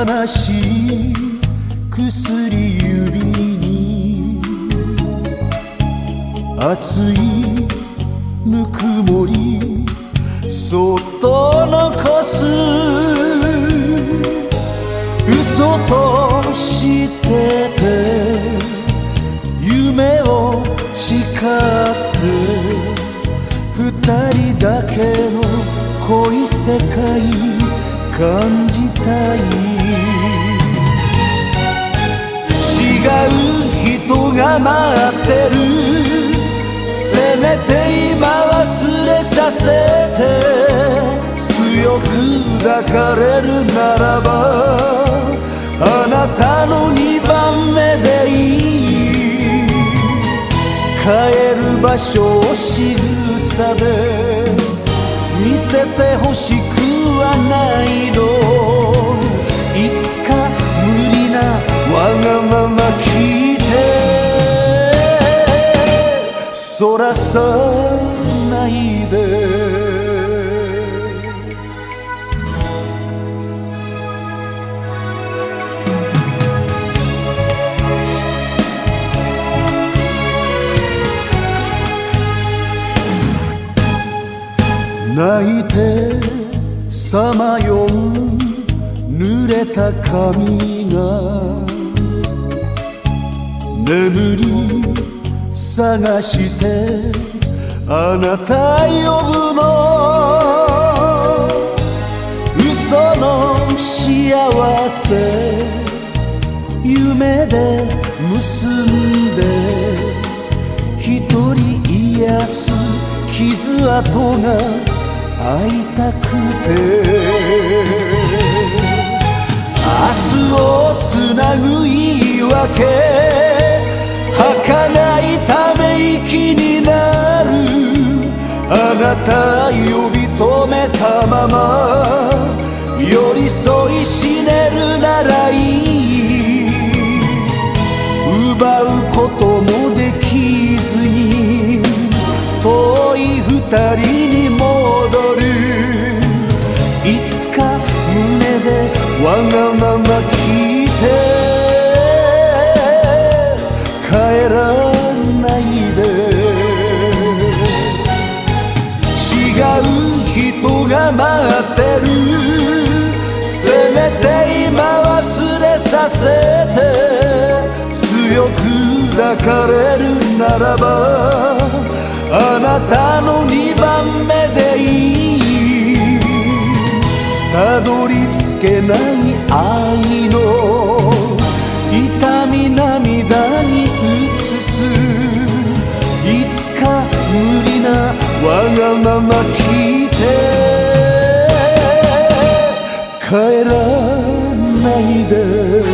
悲しい薬指に熱いぬくもりそっと残す嘘としてて夢を誓って二人だけの恋世界感じたい違う人が待ってるせめて今忘れさせて強く抱かれるならばあなたの二番目でいい帰る場所を仕草で見せてほしくはないのいつか無理なわがまま聞いてそらさないで泣いてさまよう濡れた髪が眠り探してあなた呼ぶの嘘の幸せ夢で結んで一人癒す傷跡が会いたくて明日をつなぐ言い訳儚いため息になるあなた呼び止めたまま寄り添い死ねるならいい奪うこともできずに遠い二人に戻るいつか胸でわがまま聞いて帰らないで違う人が待ってるせめて今忘れさせて強く抱かれるならばあなたの二番目でいいたどり着けない愛の痛み涙に映すいつか無理なわがまま聞いて帰らないで